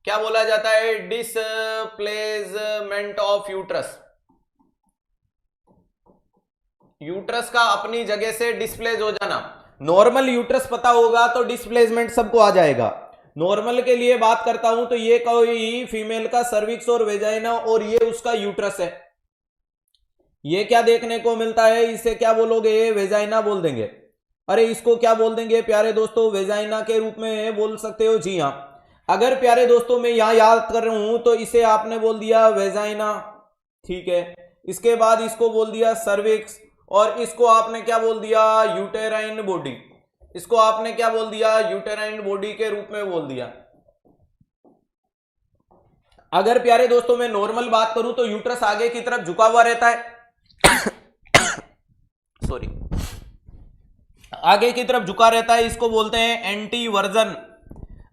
क्या बोला जाता है? Displacement of uterus. यूट्रस का अपनी जगह से डिस्प्लेस हो जाना। नॉर्मल यूट्रस पता होगा तो डिस्प्लेसमेंट सबको आ जाएगा। नॉर्मल के लिए बात करता हूं तो ये कोई फीमेल का सर्विक्स और वेजाइना और ये उसका यूट्रस है। ये क्या देखने को मिलता है? इसे क्या बोलोगे? वेजाइना बोल देंगे। अरे इसको क्या बोल देंगे प्यारे दोस्तों? वेजाइना के रूप में बोल सकते हो। जी हाँ, अगर प्यारे दोस्तों मैं यहां याद कर रहा हूं तो इसे आपने बोल दिया वेजाइना, ठीक है। इसके बाद इसको बोल दिया सर्विक्स और इसको आपने क्या बोल दिया? Uterine body. इसको आपने क्या बोल दिया? यूटेराइन बॉडी के रूप में बोल दिया। अगर प्यारे दोस्तों मैं नॉर्मल बात करूं तो यूट्रस आगे की तरफ झुका हुआ रहता है सॉरी, आगे की तरफ झुका रहता है। इसको बोलते हैं एंटी वर्जन।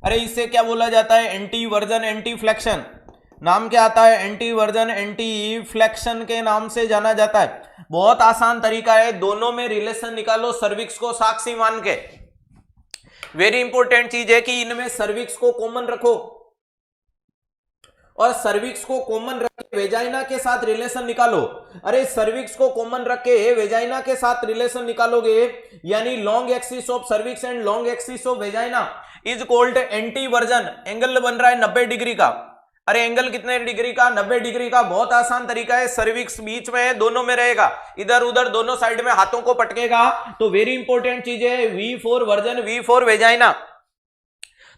अरे इससे क्या बोला जाता है? Anti version, anti flexion. नाम क्या आता है? एंटी वर्जन, एंटी फ्लेक्शन के नाम से जाना जाता है। बहुत आसान तरीका है, दोनों में रिलेशन निकालो सर्विक्स को साक्षी मान के। वेरी इंपॉर्टेंट चीज है कि इनमें सर्विक्स को कॉमन रखो और सर्विक्स को कॉमन रख के वेजाइना के साथ रिलेशन निकालो। अरे सर्विक्स को कॉमन रख के वेजाइना के साथ रिलेशन निकालोगे यानी long axis of cervix and long axis of vagina is called anti version. Angle बन रहा है 90 डिग्री का। अरे एंगल कितने डिग्री का? 90 डिग्री का। बहुत आसान तरीका है, सर्विक्स बीच में दोनों में रहेगा, इधर उधर दोनों साइड में हाथों को पटकेगा। तो वेरी इंपॉर्टेंट चीज है V for version, V for vagina.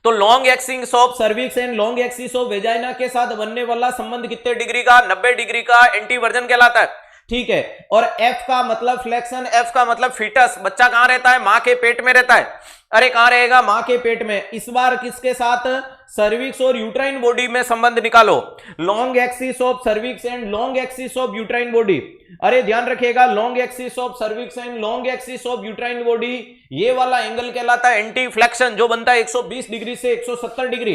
तो long axis of cervix and long axis of vagina के साथ बनने वाला संबंध कितने डिग्री का? 90 डिग्री का एंटी वर्जन कहलाता है, ठीक है। और एफ का मतलब फ्लेक्शन, एफ का मतलब फीटस। बच्चा कहां रहता है? मां के पेट में रहता है। अरे कहां रहेगा? मां के पेट में। इस बार किसके साथ? सर्विक्स और यूट्राइन बॉडी में संबंध निकालो। Long axis of cervix and long axis of uterine body. अरे ध्यान रखिएगा, long axis of cervix and long axis of uterine body, ये वाला एंगल कहलाता है एंटी फ्लेक्शन, जो बनता है 120 डिग्री से 170 डिग्री।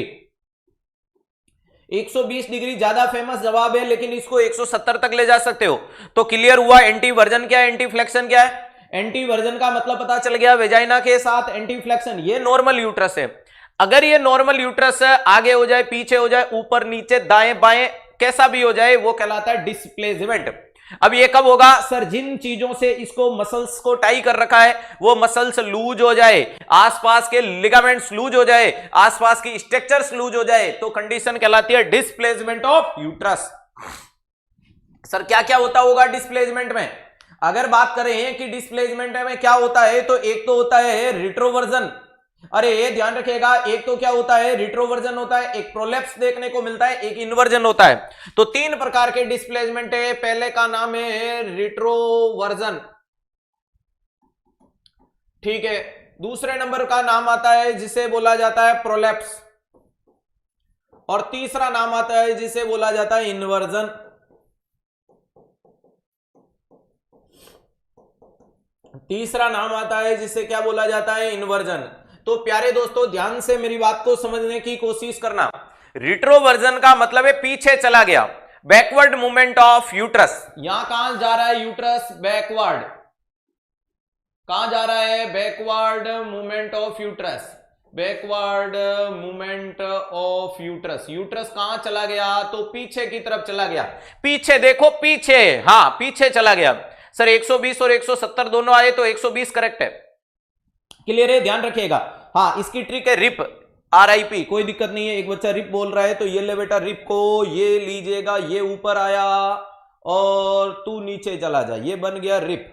120 डिग्री ज्यादा फेमस जवाब है, लेकिन इसको 170 तक ले जा सकते हो। तो क्लियर हुआ एंटी वर्जन क्या है, एंटी फ्लेक्शन क्या है। एंटी वर्जन का मतलब पता चल गया, वेजाइना के साथ एंटी फ्लेक्शन। ये नॉर्मल यूट्रस है। अगर ये नॉर्मल यूट्रस आगे हो जाए, पीछे हो जाए, ऊपर नीचे, दाएं बाएं, कैसा भी हो जाए, वो कहलाता है डिस्प्लेसमेंट। अब ये कब होगा? सर जिन चीजों से इसको मसल्स को टाई कर रखा है वो मसल्स लूज हो जाए, आसपास के लिगामेंट्स लूज हो जाए, आसपास की स्ट्रक्चर्स लूज हो जाए, तो कंडीशन कहलाती है डिस्प्लेसमेंट ऑफ यूट्रस। सर क्या क्या होता होगा डिस्प्लेसमेंट में? अगर बात करें कि डिस्प्लेसमेंट में क्या होता है, तो एक तो होता है रिट्रोवर्जन। अरे ये ध्यान रखिएगा, एक तो क्या होता है? रिट्रोवर्जन होता है, एक प्रोलेप्स देखने को मिलता है, एक इन्वर्जन होता है। तो तीन प्रकार के डिस्प्लेसमेंट है। पहले का नाम है रिट्रोवर्जन, ठीक है। दूसरे नंबर का नाम आता है जिसे बोला जाता है प्रोलेप्स, और तीसरा नाम आता है जिसे बोला जाता है इन्वर्जन। तीसरा नाम आता है जिसे क्या बोला जाता है? इन्वर्जन। तो प्यारे दोस्तों ध्यान से मेरी बात को समझने की कोशिश करना। रिट्रोवर्जन का मतलब है पीछे चला गया, बैकवर्ड मूवमेंट ऑफ यूट्रस। यहां कहां जा रहा है यूट्रस? बैकवर्ड। कहां जा रहा है? Backward movement of uterus, backward movement of uterus. Uterus कहां चला गया? तो पीछे की तरफ चला गया। पीछे देखो, पीछे, हाँ पीछे चला गया। सर 120 और 170 दोनों आए तो 120 करेक्ट है। क्लियर है? ध्यान रखिएगा। हाँ इसकी ट्रिक है रिप, RIP, कोई दिक्कत नहीं है। एक बच्चा रिप बोल रहा है तो ये ले बेटा, रिप को ये लीजिएगा, ये ऊपर आया और तू नीचे चला जा, ये बन गया रिप।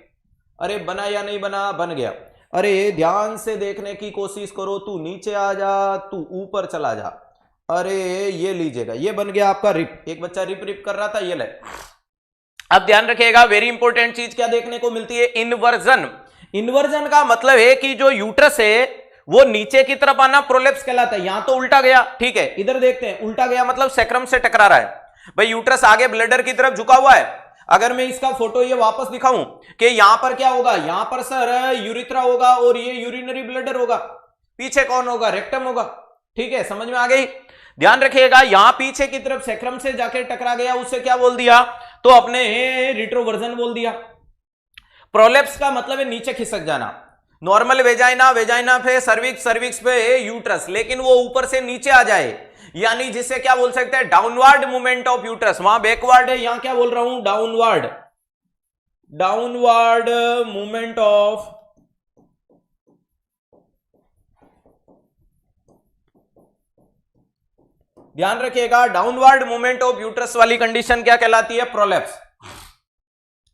अरे बना या नहीं बना? बन गया। अरे ध्यान से देखने की कोशिश करो, तू नीचे आ जा, तू ऊपर चला जा। अरे ये लीजिएगा, ये बन गया आपका रिप। एक बच्चा रिप रिप कर रहा था, ये ले। अब ध्यान रखिएगा, वेरी इंपॉर्टेंट चीज क्या देखने को मिलती है? इन्वर्जन। इन्वर्जन का मतलब है कि जो यूट्रस है वो नीचे की तरफ आना प्रोलेप्स कहलाता है। यहां तो उल्टा गया, ठीक है। इधर देखते हैं, उल्टा गया मतलब सैक्रम से टकरा रहा है। भाई यूट्रस आगे ब्लैडर की तरफ झुका हुआ है। अगर मैं इसका फोटो ये वापस दिखाऊं कि यहां पर क्या होगा? यहां पर सर यूरिथ्रा होगा और ये यूरिनरी ब्लैडर होगा। पीछे कौन होगा? रेक्टम होगा, ठीक है। समझ में आ गई? ध्यान रखिएगा, यहां पीछे की तरफ सैक्रम से जाके टकरा गया, उसे क्या बोल दिया? तो अपने रिट्रोवर्जन बोल दिया। प्रोलेप्स का मतलब है नीचे खिसक जाना। नॉर्मल वेजाइना, वेजाइना पे सर्विक्स, सर्विक्स पे यूट्रस, लेकिन वो ऊपर से नीचे आ जाए, यानी जिसे क्या बोल सकते हैं, डाउनवर्ड मूवमेंट ऑफ यूट्रस। वहां बैकवर्ड है, यहां क्या बोल रहा हूं, डाउनवर्ड, डाउनवर्ड मूवमेंट ऑफ, ध्यान रखिएगा, डाउनवर्ड मूवमेंट ऑफ यूट्रस वाली कंडीशन क्या कहलाती है, प्रोलैप्स।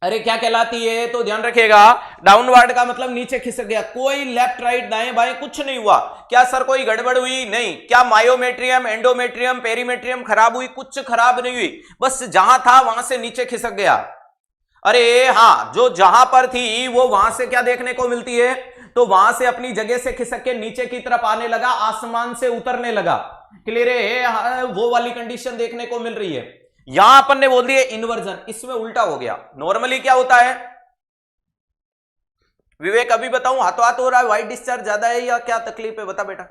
अरे क्या कहलाती है, तो ध्यान रखिएगा, डाउनवर्ड का मतलब नीचे खिसक गया, कोई लेफ्ट राइट दाएं बाएं कुछ नहीं हुआ। क्या सर कोई गड़बड़ हुई, नहीं। क्या मायोमेट्रियम, एंडोमेट्रियम, पेरीमेट्रियम खराब हुई, कुछ खराब नहीं हुई, बस जहां था वहां से नीचे खिसक गया। अरे हां, जो जहां पर थी वो वहां से क्या देखने को मिलती है, तो वहां से अपनी जगह से खिसक के नीचे की तरफ आने लगा, आसमान से उतरने लगा। क्लियर है, वो वाली कंडीशन देखने को मिल रही है। यहां अपन ने बोल दिया इन्वर्जन, इसमें उल्टा हो गया। नॉर्मली क्या होता है विवेक, अभी बताऊं, हाथों हाथ हो रहा है, व्हाइट डिस्चार्ज ज्यादा है या क्या तकलीफ है, बता बेटा।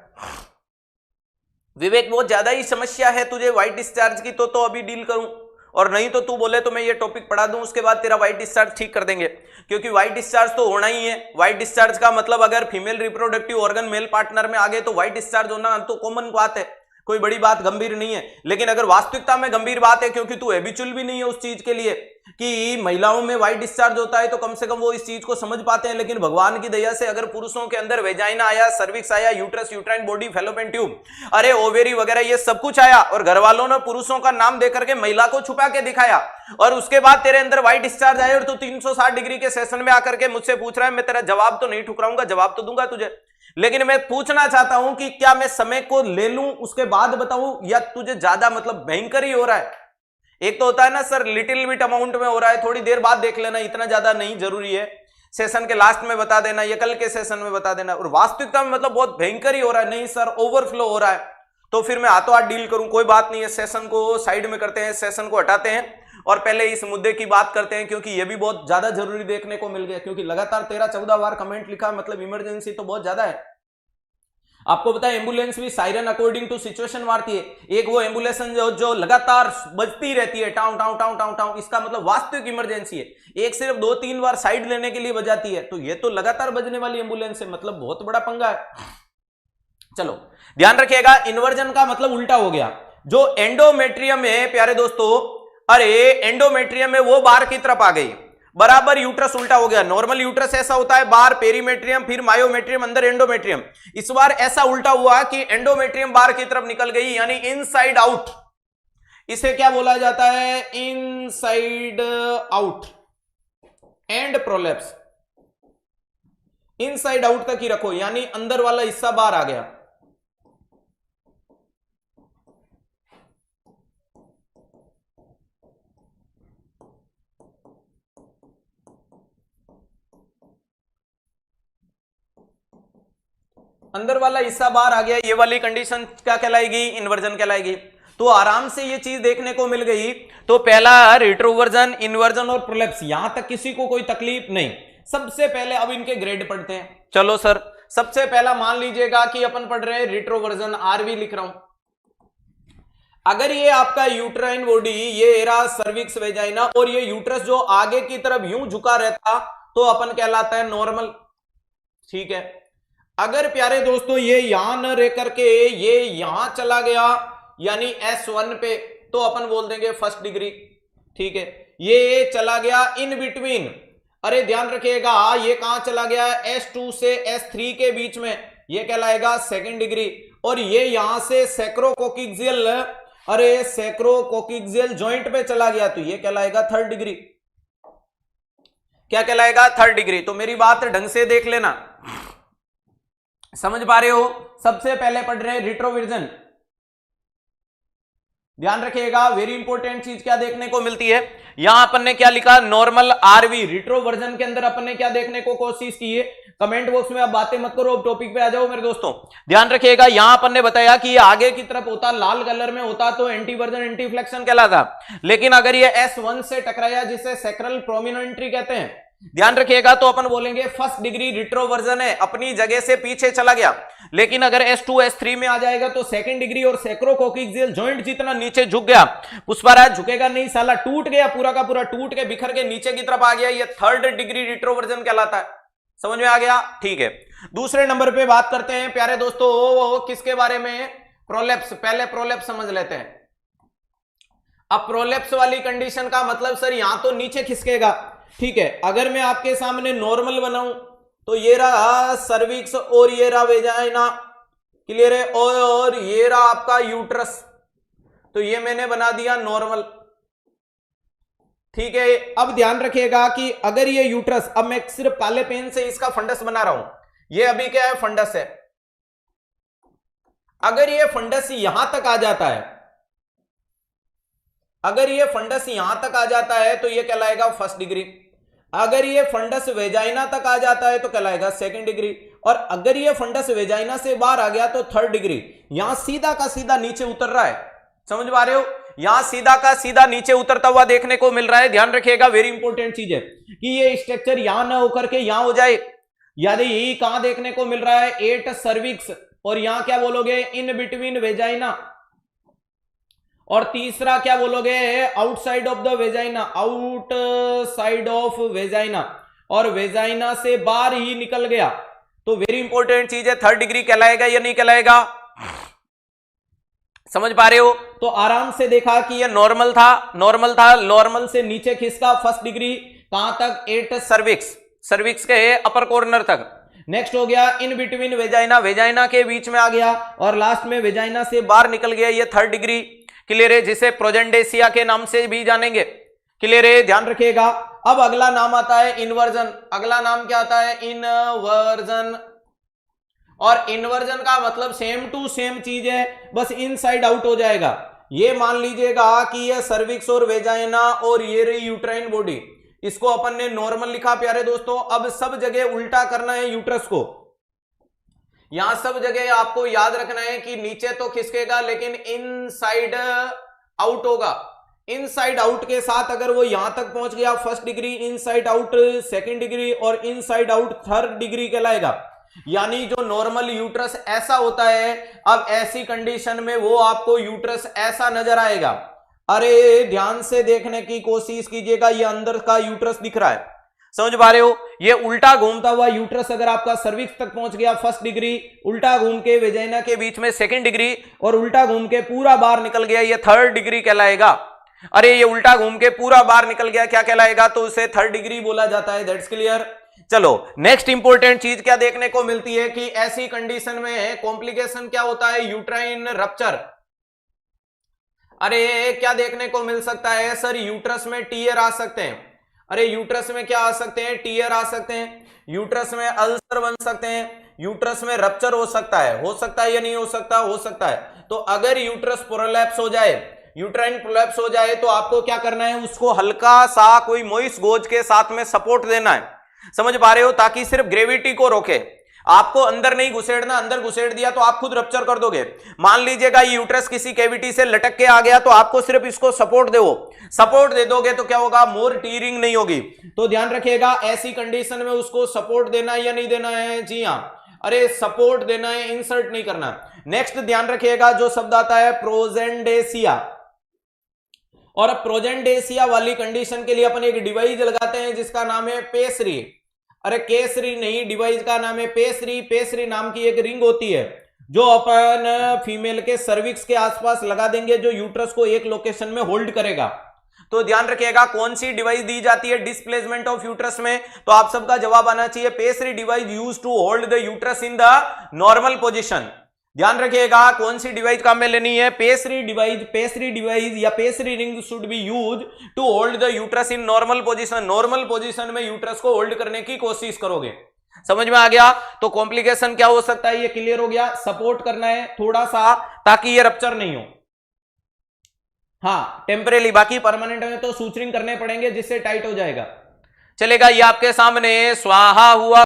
विवेक बहुत ज्यादा ही समस्या है तुझे व्हाइट डिस्चार्ज की, तो अभी डील करूं, और नहीं तो तू बोले तो मैं ये टॉपिक पढ़ा दूं, उसके बाद तेरा व्हाइट डिस्चार्ज ठीक कर देंगे, क्योंकि व्हाइट डिस्चार्ज तो होना ही है। व्हाइट डिस्चार्ज का मतलब अगर female reproductive organ male partner में आ गए तो व्हाइट डिस्चार्ज होना तो कॉमन बात है, कोई बड़ी बात गंभीर नहीं है। लेकिन अगर वास्तविकता में गंभीर बात है, क्योंकि तू हैबिचुअल भी नहीं है उस चीज के लिए कि महिलाओं में व्हाइट डिस्चार्ज होता है, तो कम से कम वो इस चीज को समझ पाते हैं। लेकिन भगवान की दया से अगर पुरुषों के अंदर वेजाइना आया, सर्विक्स आया, uterus, uterine body, fallopian tube, अरे ओवेरी वगैरह ये सब कुछ आया, और घर वालों ने पुरुषों का नाम देकर के महिला को छुपा के दिखाया, और उसके बाद तेरे अंदर व्हाइट डिस्चार्ज आए, और तू 360 डिग्री के सेशन में आकर के मुझसे पूछ रहा है, मैं तेरा जवाब तो नहीं ठुकराऊंगा, जवाब तो दूंगा तुझे, लेकिन मैं पूछना चाहता हूं कि क्या मैं समय को ले लूं उसके बाद बताऊं, या तुझे ज्यादा मतलब भयंकर ही हो रहा है। एक तो होता है ना सर लिटिल बिट अमाउंट में हो रहा है, थोड़ी देर बाद देख लेना, इतना ज्यादा नहीं जरूरी है, सेशन के लास्ट में बता देना या कल के सेशन में बता देना, और वास्तविकता में मतलब बहुत भयंकर ही हो रहा है, नहीं सर ओवरफ्लो हो रहा है, तो फिर मैं हाथों हाथ डील करूं, कोई बात नहीं है, सेशन को साइड में करते हैं, सेशन को हटाते हैं और पहले इस मुद्दे की बात करते हैं, क्योंकि ये भी बहुत ज्यादा जरूरी देखने को मिल गया, क्योंकि लगातार 13-14 बार कमेंट लिखा, मतलब इमरजेंसी तो बहुत ज्यादा है। आपको पता है एम्बुलेंस भी सायरन अकॉर्डिंग टू सिचुएशन मारती है, एक वो एम्बुलेंस जो लगातार बजती रहती है, tau tau tau tau tau, इसका मतलब वास्तविक इमरजेंसी है, एक सिर्फ 2-3 बार साइड लेने के लिए बजाती है, तो ये तो लगातार बजने वाली एम्बुलेंस है, मतलब बहुत बड़ा पंगा है। चलो ध्यान रखिएगा, इन्वर्जन का मतलब उल्टा हो गया। जो एंडोमेट्रियम है प्यारे दोस्तों, अरे एंडोमेट्रियम में वो बार की तरफ आ गई, बराबर यूट्रस उल्टा हो गया। नॉर्मल यूट्रस ऐसा होता है, बार पेरीमेट्रियम, फिर मायोमेट्रियम, अंदर एंडोमेट्रियम, इस बार ऐसा उल्टा हुआ कि एंडोमेट्रियम बार की तरफ निकल गई, यानी इनसाइड आउट, इसे क्या बोला जाता है, inside out and prolapse, inside out तक ही रखो, यानी अंदर वाला हिस्सा बाहर आ गया। अंदर वाला हिस्सा बाहर आ गया, ये वाली कंडीशन क्या कहलाएगी, इन्वर्जन कहलाएगी। तो आराम से ये चीज देखने को मिल गई। तो पहला रेट्रोवर्जन, इन्वर्जन और प्रोलैप्स, यहां तक किसी को कोई तकलीफ नहीं। सबसे पहले अब इनके ग्रेड पढ़ते हैं। चलो सर, सबसे पहला मान लीजिएगा कि अपन पढ़ रहे हैं रेट्रोवर्जन, आरवी लिख रहा हूं। अगर ये आपका यूट्राइन बॉडी, ये एरा सर्विक्स वेजाइना, और ये यूट्रस जो आगे की तरफ यूं झुका रहता, तो अपन कहलाता है नॉर्मल, ठीक है। अगर प्यारे दोस्तों ये यहां न रह करके ये यहां चला गया, यानी S1 पे, तो अपन बोल देंगे फर्स्ट डिग्री, ठीक है। ये चला गया इन बिटवीन, अरे ध्यान रखिएगा, ये कहां चला गया, S2 से S3 के बीच में, ये कहलाएगा सेकंड डिग्री। और ये यहां से सैक्रोकोकिक्सियल, अरे सैक्रोकोकिक्सियल जॉइंट पे चला गया, तो ये कहलाएगा थर्ड डिग्री। क्या कहलाएगा, थर्ड डिग्री। तो मेरी बात ढंग से देख लेना, समझ पा रहे हो। सबसे पहले पढ़ रहे हैं रेट्रोवर्जन, ध्यान रखिएगा, वेरी इंपॉर्टेंट चीज क्या देखने को मिलती है। यहां अपन ने क्या लिखा, नॉर्मल आरवी। रेट्रोवर्जन के अंदर अपन ने क्या देखने को कोशिश की है, कमेंट बॉक्स में आप बातें मत करो, अब टॉपिक पे आ जाओ मेरे दोस्तों। ध्यान रखिएगा, यहां अपन ने बताया कि ये आगे की तरफ होता, लाल कलर में होता, तो एंटीवर्जन, एंटीफ्लेक्शन कहलाता। लेकिन अगर ये S1 से टकराया, जिसे सैक्रल प्रोमिनेंट्री कहते हैं, ध्यान रखिएगा, तो अपन बोलेंगे फर्स्ट डिग्री रेट्रोवर्जन है, अपनी जगह से पीछे चला गया। लेकिन अगर S2 S3 में आ जाएगा तो सेकंड डिग्री, और सैक्रोकोकिक्सियल जॉइंट जितना नीचे झुक गया, पुष्पराज झुकेगा नहीं साला, टूट गया, पूरा का पूरा टूट के बिखर के नीचे की तरफ आ गया, ये थर्ड डिग्री रेट्रोवर्जन कहलाता है। समझ में आ गया, ठीक है। दूसरे नंबर पे बात करते हैं प्यारे दोस्तों, किसके बारे में, प्रोलेप्स, पहले प्रोलेप्स समझ लेते हैं। अब प्रोलेप्स वाली कंडीशन का मतलब सर यहां तो नीचे खिसकेगा, ठीक है। अगर मैं आपके सामने नॉर्मल बनाऊं तो ये रहा सर्विक्स और ये रहा वेजाइना, क्लियर है, और ये रहा आपका यूट्रस, तो ये मैंने बना दिया नॉर्मल, ठीक है। अब ध्यान रखिएगा कि अगर ये यूट्रस, अब मैं सिर्फ काले पेन से इसका फंडस बना रहा हूं, ये अभी क्या है, फंडस है। अगर ये फंडस यहां तक आ जाता है, अगर ये फंडस यहां तक आ जाता है तो ये कहलाएगा फर्स्ट डिग्री। अगर ये फंडस वेजाइना तक आ जाता है तो कहलाएगा सेकंड डिग्री, और अगर ये फंडस वेजाइना से बाहर आ गया तो थर्ड डिग्री। यहां सीधा का सीधा नीचे उतर रहा है, समझ पा रहे हो, यहां सीधा का सीधा नीचे उतरता हुआ देखने को मिल रहा है। ध्यान रखिएगा, वेरी इंपॉर्टेंट चीज है कि ये स्ट्रक्चर यहां ना होकर के यहां हो जाए। याद यही कहां देखने को मिल रहा है, 8 सर्विक्स, और यहां क्या बोलोगे, इन बिटवीन वेजाइना, और तीसरा क्या बोलोगे, outside of the vagina, outside of vagina, और वेजाइना से बाहर ही निकल गया तो वेरी इंपॉर्टेंट चीज है, थर्ड डिग्री कहलाएगा या नहीं कहलाएगा, समझ पा रहे हो। तो आराम से देखा कि ये नॉर्मल था, नॉर्मल था, नॉर्मल से नीचे खिसका फर्स्ट डिग्री, कहां तक, 8 सर्विक्स, सर्विक्स के अपर कॉर्नर तक। नेक्स्ट हो गया इन बिटवीन वेजाइना, वेजाइना के बीच में आ गया, और लास्ट में वेजाइना से बाहर निकल गया, ये थर्ड डिग्री, क्लियर है, जिसे प्रोजेंडेसिया के नाम से भी जानेंगे, क्लियर है, ध्यान रखिएगा। अब अगला नाम आता है इन्वर्जन, अगला नाम क्या आता है, इनवर्जन, और इन्वर्जन का मतलब सेम टू सेम चीज है, बस इनसाइड आउट हो जाएगा। ये मान लीजिएगा कि ये सर्विक्स और वेजाइना और ये रही यूट्राइन बॉडी, इसको अपन ने नॉर्मल लिखा प्यारे दोस्तों। अब सब जगह उल्टा करना है यूट्रस को, यहां सब जगह आपको याद रखना है कि नीचे तो खिसकेगा लेकिन इनसाइड आउट होगा। इनसाइड आउट के साथ अगर वो यहां तक पहुंच गया first degree, inside out second degree, और इनसाइड आउट थर्ड डिग्री कहलाएगा। यानी जो नॉर्मल यूट्रस ऐसा होता है, अब ऐसी कंडीशन में वो आपको यूट्रस ऐसा नजर आएगा। अरे ध्यान से देखने की कोशिश कीजिएगा, ये अंदर का यूट्रस दिख रहा है, समझ पा रहे हो। ये उल्टा घूमता हुआ यूट्रस अगर आपका सर्विक्स तक पहुंच गया फर्स्ट डिग्री, उल्टा घूम के वेजाइना के बीच में सेकंड डिग्री, और उल्टा घूम के पूरा बाहर निकल गया, ये थर्ड डिग्री कहलाएगा। अरे ये उल्टा घूम के पूरा बाहर निकल गया, क्या कहलाएगा, तो उसे थर्ड डिग्री बोला जाता है। That's clear. चलो नेक्स्ट इंपॉर्टेंट चीज क्या देखने को मिलती है कि ऐसी कंडीशन में कॉम्प्लिकेशन क्या होता है, यूट्राइन रप्चर। अरे क्या देखने को मिल सकता है सर, यूट्रस में टीयर आ सकते हैं। अरे यूट्रस में क्या आ सकते हैं, टीयर आ सकते हैं, यूट्रस में अल्सर बन सकते हैं, यूट्रस में रप्चर हो सकता है या नहीं हो सकता, हो सकता है। तो अगर यूट्रस प्रोलैप्स हो जाए, यूट्राइन प्रोलैप्स हो जाए, तो आपको क्या करना है, उसको हल्का सा कोई मोइस्ट गोज के साथ में सपोर्ट देना है, समझ पा रहे हो, ताकि सिर्फ ग्रेविटी को रोके, आपको अंदर नहीं घुसेड़ना। अंदर घुसेड़ दिया तो आप खुद रप्चर कर दोगे। मान लीजिएगा ये यूट्रस किसी कैविटी से लटक के आ गया, तो आपको सिर्फ इसको सपोर्ट दो, सपोर्ट दे दोगे तो क्या होगा, मोर टीयरिंग नहीं होगी। तो ध्यान रखिएगा, ऐसी कंडीशन में उसको सपोर्ट देना है या नहीं देना है, जी हां, अरे सपोर्ट देना है, इंसर्ट नहीं करना। नेक्स्ट ध्यान रखिएगा, जो शब्द आता है प्रोजेंडेसिया, और प्रोजेंडेसिया वाली कंडीशन के लिए अपन एक डिवाइस लगाते हैं जिसका नाम है पेसरी। अरे केसरी नहीं, डिवाइस का नाम है पेसरी। पेसरी नाम की एक रिंग होती है जो अपन फीमेल के सर्विक्स के आसपास लगा देंगे, जो यूट्रस को एक लोकेशन में होल्ड करेगा। तो ध्यान रखिएगा, कौन सी डिवाइस दी जाती है डिस्प्लेसमेंट ऑफ यूट्रस में, तो आप सबका जवाब आना चाहिए pessary device used to hold the uterus in the normal position. ध्यान रखिएगा, कौन सी डिवाइस काम में लेनी है, पेसरी डिवाइस। पेसरी डिवाइस या pessary ring should be use to hold the uterus in normal position. Normal position में यूट्रस को होल्ड करने की कोशिश करोगे, समझ में आ गया। तो कॉम्प्लिकेशन क्या हो सकता है, ये क्लियर हो गया। सपोर्ट करना है थोड़ा सा ताकि ये रप्चर नहीं हो, हाँ टेम्परेरी, बाकी परमानेंट में तो सूचरिंग करने पड़ेंगे जिससे टाइट हो जाएगा। चलेगा, ये आपके सामने स्वाहा हुआ